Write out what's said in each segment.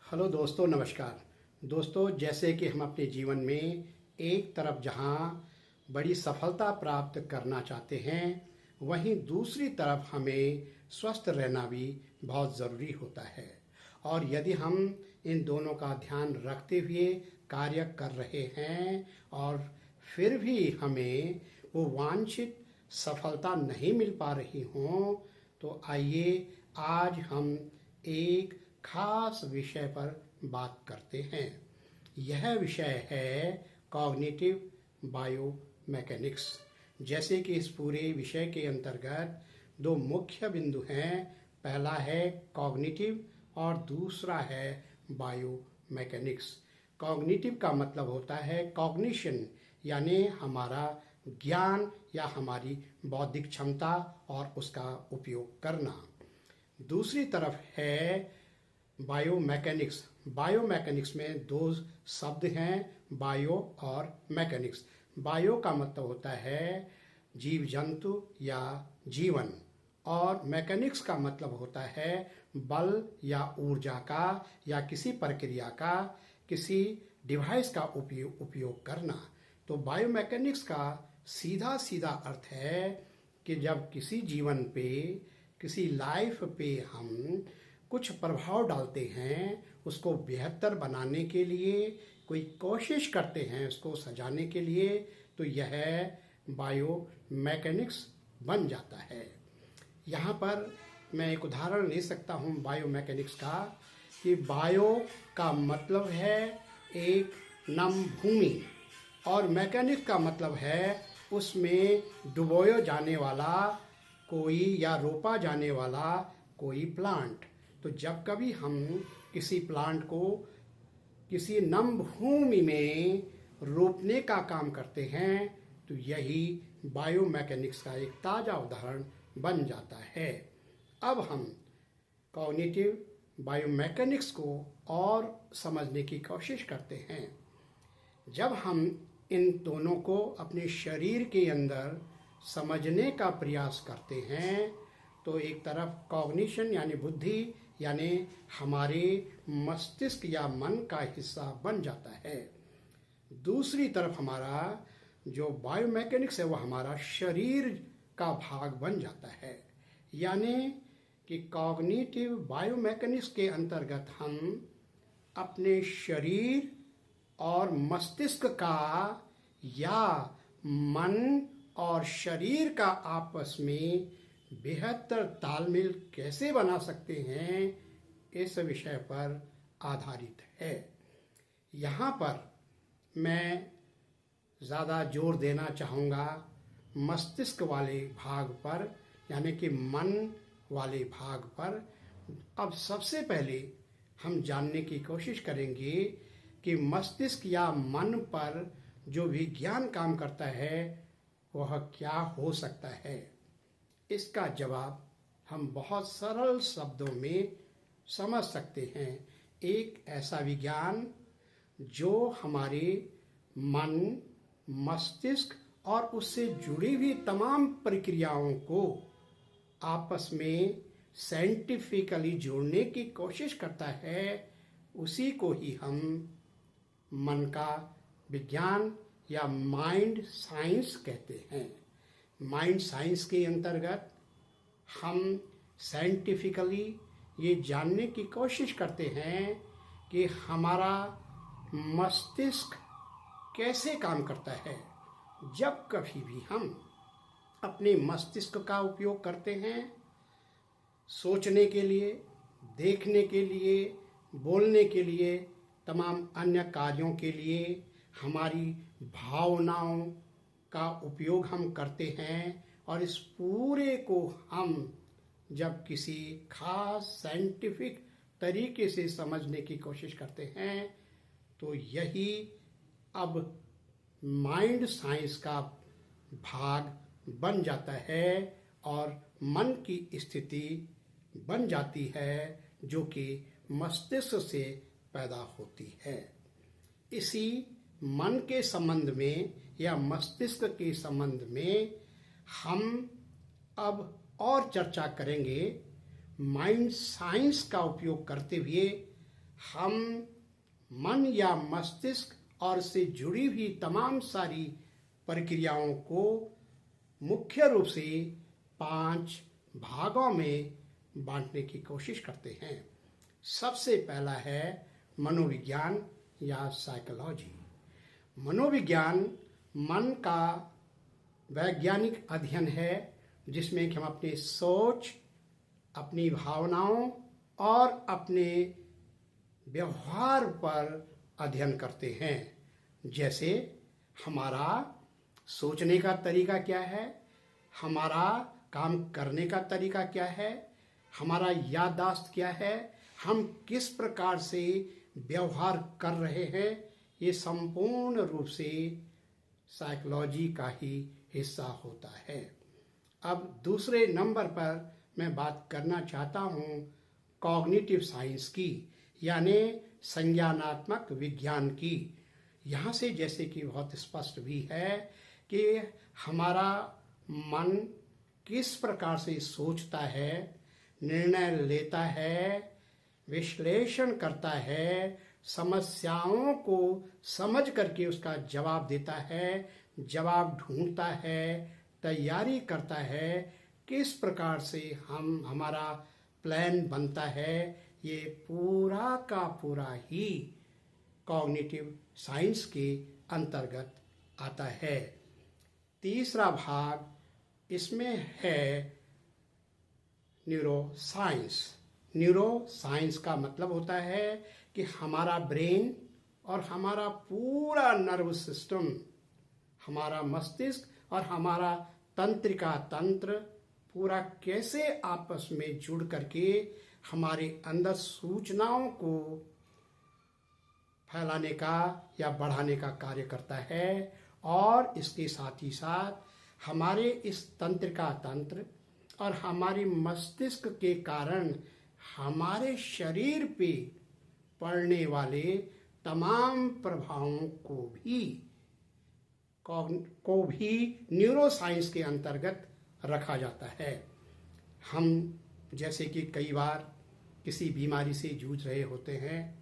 Hello दोस्तों, नमस्कार। दोस्तों, जैसे कि हम अपने जीवन में एक तरफ जहां बड़ी सफलता प्राप्त करना चाहते हैं, वहीं दूसरी तरफ हमें स्वस्थ रहना भी बहुत ज़रूरी होता है। और यदि हम इन दोनों का ध्यान रखते हुए कार्य कर रहे हैं और फिर भी हमें वो वांछित सफलता नहीं मिल पा रही हो, तो आइए आज हम एक खास विषय पर बात करते हैं। यह विषय है कॉग्निटिव बायोमैकेनिक्स। जैसे कि इस पूरे विषय के अंतर्गत दो मुख्य बिंदु हैं। पहला है कॉग्निटिव और दूसरा है बायोमैकेनिक्स। कॉग्निटिव का मतलब होता है कॉग्निशन, यानी हमारा ज्ञान या हमारी बौद्धिक क्षमता और उसका उपयोग करना। दूसरी तरफ है बायोमैकेनिक्स। बायोमैकेनिक्स में दो शब्द हैं, बायो और मैकेनिक्स। बायो का मतलब होता है जीव जंतु या जीवन, और मैकेनिक्स का मतलब होता है बल या ऊर्जा का या किसी प्रक्रिया का, किसी डिवाइस का उपयोग करना। तो बायोमैकेनिक्स का सीधा सीधा अर्थ है कि जब किसी जीवन पे, किसी लाइफ पे हम कुछ प्रभाव डालते हैं, उसको बेहतर बनाने के लिए कोई कोशिश करते हैं, उसको सजाने के लिए, तो यह बायोमैकेनिक्स बन जाता है। यहाँ पर मैं एक उदाहरण ले सकता हूँ बायोमैकेनिक्स का, कि बायो का मतलब है एक नम भूमि, और मैकेनिक्स का मतलब है उसमें डुबोया जाने वाला कोई या रोपा जाने वाला कोई प्लांट। तो जब कभी हम किसी प्लांट को किसी नम भूमि में रोपने का काम करते हैं, तो यही बायोमैकेनिक्स का एक ताज़ा उदाहरण बन जाता है। अब हम कॉग्निटिव बायोमैकेनिक्स को और समझने की कोशिश करते हैं। जब हम इन दोनों को अपने शरीर के अंदर समझने का प्रयास करते हैं, तो एक तरफ कॉग्निशन यानी बुद्धि, यानी हमारे मस्तिष्क या मन का हिस्सा बन जाता है। दूसरी तरफ हमारा जो बायोमैकेनिक्स है वो हमारा शरीर का भाग बन जाता है। यानी कि कॉग्निटिव बायोमैकेनिक्स के अंतर्गत हम अपने शरीर और मस्तिष्क का या मन और शरीर का आपस में बेहतर तालमेल कैसे बना सकते हैं, इस विषय पर आधारित है। यहाँ पर मैं ज़्यादा जोर देना चाहूँगा मस्तिष्क वाले भाग पर, यानी कि मन वाले भाग पर। अब सबसे पहले हम जानने की कोशिश करेंगे कि मस्तिष्क या मन पर जो विज्ञान काम करता है वह क्या हो सकता है। इसका जवाब हम बहुत सरल शब्दों में समझ सकते हैं। एक ऐसा विज्ञान जो हमारे मन, मस्तिष्क और उससे जुड़ी हुई तमाम प्रक्रियाओं को आपस में साइंटिफिकली जोड़ने की कोशिश करता है, उसी को ही हम मन का विज्ञान या माइंड साइंस कहते हैं। माइंड साइंस के अंतर्गत हम साइंटिफिकली ये जानने की कोशिश करते हैं कि हमारा मस्तिष्क कैसे काम करता है। जब कभी भी हम अपने मस्तिष्क का उपयोग करते हैं सोचने के लिए, देखने के लिए, बोलने के लिए, तमाम अन्य कार्यों के लिए, हमारी भावनाओं का उपयोग हम करते हैं, और इस पूरे को हम जब किसी खास साइंटिफिक तरीके से समझने की कोशिश करते हैं, तो यही अब माइंड साइंस का भाग बन जाता है और मन की स्थिति बन जाती है जो कि मस्तिष्क से पैदा होती है। इसी मन के संबंध में या मस्तिष्क के संबंध में हम अब और चर्चा करेंगे। माइंड साइंस का उपयोग करते हुए हम मन या मस्तिष्क और इससे जुड़ी हुई तमाम सारी प्रक्रियाओं को मुख्य रूप से 5 भागों में बांटने की कोशिश करते हैं। सबसे पहला है मनोविज्ञान या साइकोलॉजी। मनोविज्ञान मन का वैज्ञानिक अध्ययन है जिसमें कि हम अपनी सोच, अपनी भावनाओं और अपने व्यवहार पर अध्ययन करते हैं। जैसे हमारा सोचने का तरीका क्या है, हमारा काम करने का तरीका क्या है, हमारा याददाश्त क्या है, हम किस प्रकार से व्यवहार कर रहे हैं, ये संपूर्ण रूप से साइकोलॉजी का ही हिस्सा होता है। अब दूसरे नंबर पर मैं बात करना चाहता हूँ कॉग्निटिव साइंस की, यानी संज्ञानात्मक विज्ञान की। यहाँ से जैसे कि बहुत स्पष्ट भी है कि हमारा मन किस प्रकार से सोचता है, निर्णय लेता है, विश्लेषण करता है, समस्याओं को समझ करके उसका जवाब देता है, जवाब ढूंढता है, तैयारी करता है, किस प्रकार से हमारा प्लान बनता है, ये पूरा का पूरा ही कॉग्निटिव साइंस के अंतर्गत आता है। तीसरा भाग इसमें है न्यूरो साइंस। न्यूरो साइंस का मतलब होता है कि हमारा ब्रेन और हमारा पूरा नर्व सिस्टम, हमारा मस्तिष्क और हमारा तंत्रिका तंत्र पूरा कैसे आपस में जुड़ करके हमारे अंदर सूचनाओं को फैलाने का या बढ़ाने का कार्य करता है। और इसके साथ ही साथ हमारे इस तंत्रिका तंत्र और हमारे मस्तिष्क के कारण हमारे शरीर पे पड़ने वाले तमाम प्रभावों को भी न्यूरो साइंस के अंतर्गत रखा जाता है। हम जैसे कि कई बार किसी बीमारी से जूझ रहे होते हैं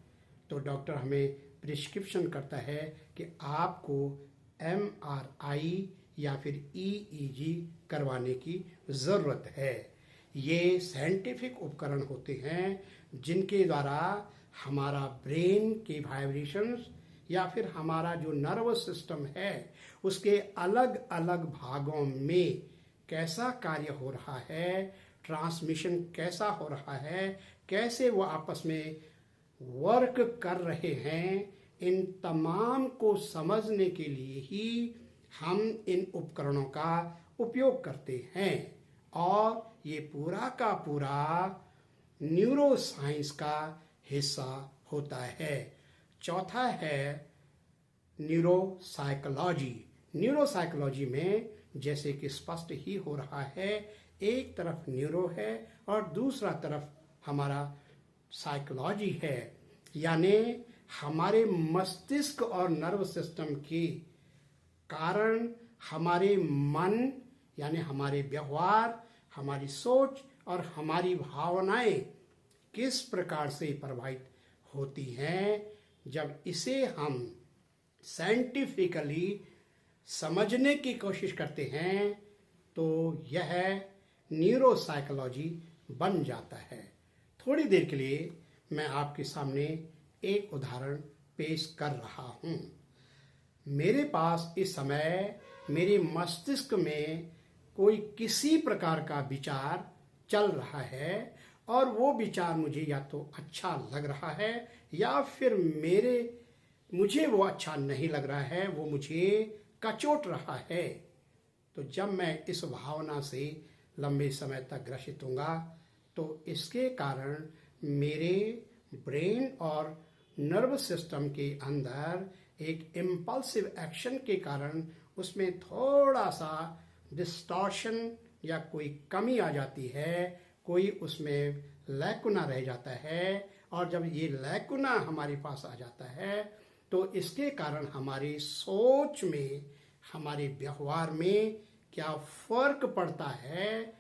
तो डॉक्टर हमें प्रिस्क्रिप्शन करता है कि आपको MRI या फिर EEG करवाने की ज़रूरत है। ये साइंटिफिक उपकरण होते हैं जिनके द्वारा हमारा ब्रेन के वाइब्रेशंस या फिर हमारा जो नर्वस सिस्टम है उसके अलग अलग भागों में कैसा कार्य हो रहा है, ट्रांसमिशन कैसा हो रहा है, कैसे वो आपस में वर्क कर रहे हैं, इन तमाम को समझने के लिए ही हम इन उपकरणों का उपयोग करते हैं। और ये पूरा का पूरा न्यूरो साइंस का हिस्सा होता है। चौथा है न्यूरो साइकोलॉजी। न्यूरो साइकोलॉजी में जैसे कि स्पष्ट ही हो रहा है, एक तरफ न्यूरो है और दूसरा तरफ हमारा साइकोलॉजी है, यानी हमारे मस्तिष्क और नर्व सिस्टम के कारण हमारे मन यानी हमारे व्यवहार, हमारी सोच और हमारी भावनाएं किस प्रकार से प्रभावित होती हैं। जब इसे हम साइंटिफिकली समझने की कोशिश करते हैं तो यह न्यूरो साइकोलॉजी बन जाता है। थोड़ी देर के लिए मैं आपके सामने एक उदाहरण पेश कर रहा हूँ। मेरे पास इस समय मेरे मस्तिष्क में कोई किसी प्रकार का विचार चल रहा है और वो विचार मुझे या तो अच्छा लग रहा है या फिर मुझे वो अच्छा नहीं लग रहा है, वो मुझे कचोट रहा है। तो जब मैं इस भावना से लंबे समय तक ग्रसित होऊंगा तो इसके कारण मेरे ब्रेन और नर्व सिस्टम के अंदर एक इम्पल्सिव एक्शन के कारण उसमें थोड़ा सा डिस्टॉर्शन या कोई कमी आ जाती है, कोई उसमें लैकुना रह जाता है। और जब ये लैकुना हमारे पास आ जाता है तो इसके कारण हमारी सोच में, हमारे व्यवहार में क्या फर्क पड़ता है,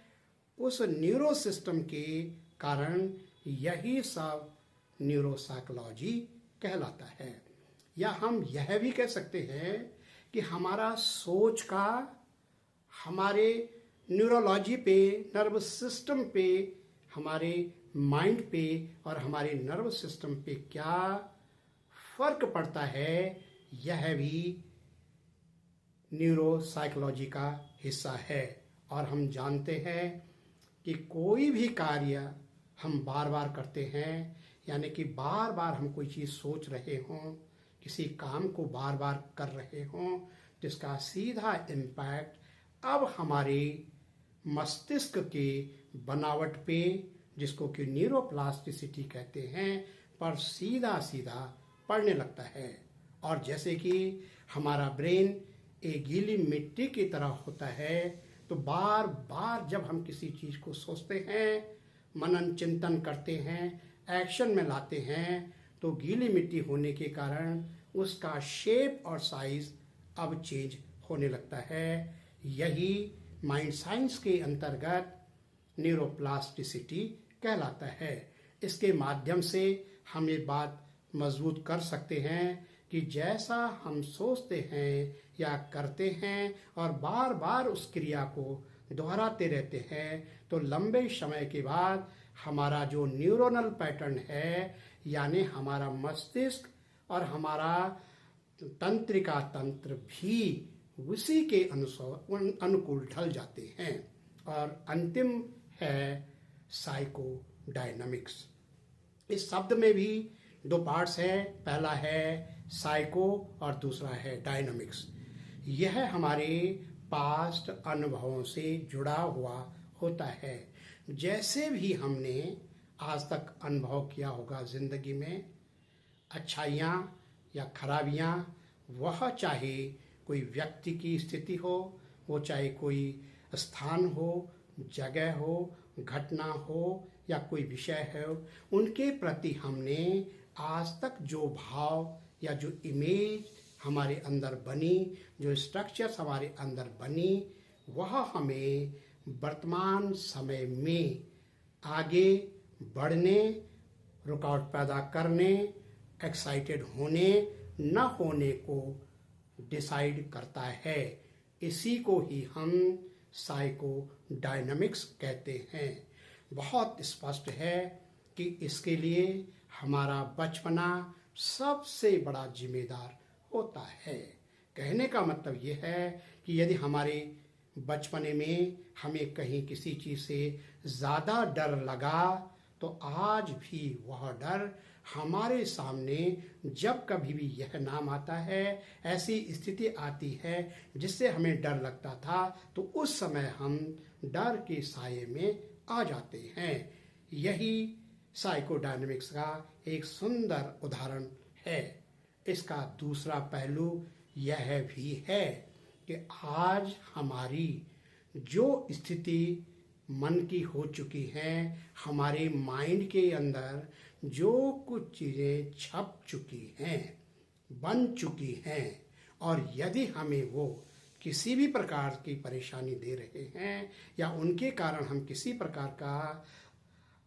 उस न्यूरो सिस्टम के कारण यही सब न्यूरोसाइकोलॉजी कहलाता है। या हम यह भी कह सकते हैं कि हमारा सोच का हमारे न्यूरोलॉजी पे, नर्वस सिस्टम पे, हमारे माइंड पे और हमारे नर्वस सिस्टम पे क्या फर्क पड़ता है, यह भी न्यूरोसाइकोलॉजी का हिस्सा है। और हम जानते हैं कि कोई भी कार्य हम बार बार करते हैं, यानी कि बार बार हम कोई चीज़ सोच रहे हों, किसी काम को बार बार कर रहे हों, जिसका सीधा इम्पैक्ट अब हमारे मस्तिष्क के बनावट पे, जिसको कि न्यूरोप्लास्टिसिटी कहते हैं, पर सीधा सीधा पड़ने लगता है। और जैसे कि हमारा ब्रेन एक गीली मिट्टी की तरह होता है, तो बार बार जब हम किसी चीज़ को सोचते हैं, मनन चिंतन करते हैं, एक्शन में लाते हैं, तो गीली मिट्टी होने के कारण उसका शेप और साइज अब चेंज होने लगता है। यही माइंड साइंस के अंतर्गत न्यूरोप्लास्टिसिटी कहलाता है। इसके माध्यम से हम ये बात मजबूत कर सकते हैं कि जैसा हम सोचते हैं या करते हैं और बार बार उस क्रिया को दोहराते रहते हैं, तो लंबे समय के बाद हमारा जो न्यूरोनल पैटर्न है, यानी हमारा मस्तिष्क और हमारा तंत्रिका तंत्र भी उसी के अनुकूल ढल जाते हैं। और अंतिम है साइको डायनामिक्स। इस शब्द में भी दो पार्ट्स है, पहला है साइको और दूसरा है डायनामिक्स। यह हमारे पास्ट अनुभवों से जुड़ा हुआ होता है। जैसे भी हमने आज तक अनुभव किया होगा जिंदगी में, अच्छाइयाँ या खराबियाँ, वह चाहे कोई व्यक्ति की स्थिति हो, वो चाहे कोई स्थान हो, जगह हो, घटना हो या कोई विषय है, उनके प्रति हमने आज तक जो भाव या जो इमेज हमारे अंदर बनी, जो स्ट्रक्चर्स हमारे अंदर बनी, वह हमें वर्तमान समय में आगे बढ़ने, रुकावट पैदा करने, एक्साइटेड होने न होने को डिसाइड करता है। इसी को ही हम साइको डायनामिक्स कहते हैं। बहुत स्पष्ट है कि इसके लिए हमारा बचपना सबसे बड़ा जिम्मेदार होता है। कहने का मतलब ये है कि यदि हमारे बचपने में हमें कहीं किसी चीज़ से ज़्यादा डर लगा, तो आज भी वह डर हमारे सामने जब कभी भी यह नाम आता है, ऐसी स्थिति आती है जिससे हमें डर लगता था, तो उस समय हम डर के साये में आ जाते हैं। यही साइकोडायनेमिक्स का एक सुंदर उदाहरण है। इसका दूसरा पहलू यह भी है कि आज हमारी जो स्थिति मन की हो चुकी है, हमारे माइंड के अंदर जो कुछ चीज़ें छप चुकी हैं, बन चुकी हैं, और यदि हमें वो किसी भी प्रकार की परेशानी दे रहे हैं या उनके कारण हम किसी प्रकार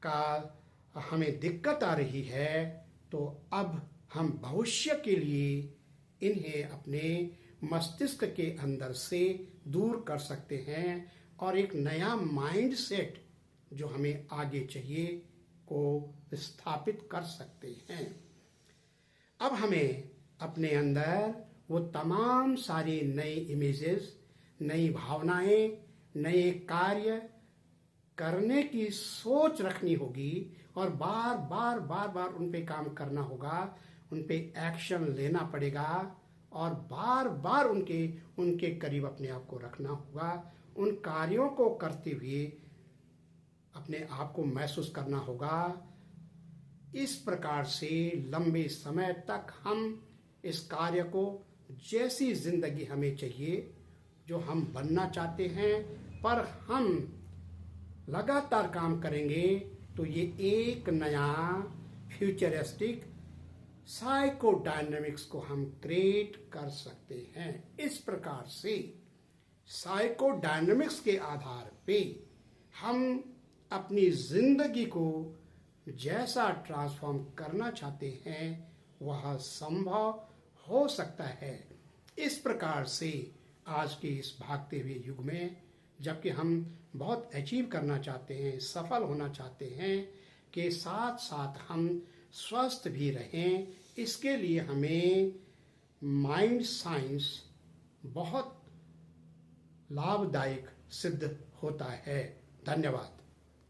का हमें दिक्कत आ रही है, तो अब हम भविष्य के लिए इन्हें अपने मस्तिष्क के अंदर से दूर कर सकते हैं और एक नया माइंड सेट जो हमें आगे चाहिए को स्थापित कर सकते हैं। अब हमें अपने अंदर वो तमाम सारी नई इमेजेस, नई भावनाएं, नए कार्य करने की सोच रखनी होगी और बार बार उन पे काम करना होगा, उन पे एक्शन लेना पड़ेगा और बार बार उनके करीब अपने आप को रखना होगा। उन कार्यों को करते हुए अपने आप को महसूस करना होगा। इस प्रकार से लंबे समय तक हम इस कार्य को, जैसी जिंदगी हमें चाहिए, जो हम बनना चाहते हैं, पर हम लगातार काम करेंगे, तो ये एक नया फ्यूचरिस्टिक साइकोडायनेमिक्स को हम क्रिएट कर सकते हैं। इस प्रकार से साइकोडायनेमिक्स के आधार पे हम अपनी जिंदगी को जैसा ट्रांसफॉर्म करना चाहते हैं वह संभव हो सकता है। इस प्रकार से आज के इस भागते हुए युग में, जबकि हम बहुत अचीव करना चाहते हैं, सफल होना चाहते हैं, के साथ साथ हम स्वस्थ भी रहें, इसके लिए हमें माइंड साइंस बहुत लाभदायक सिद्ध होता है। धन्यवाद।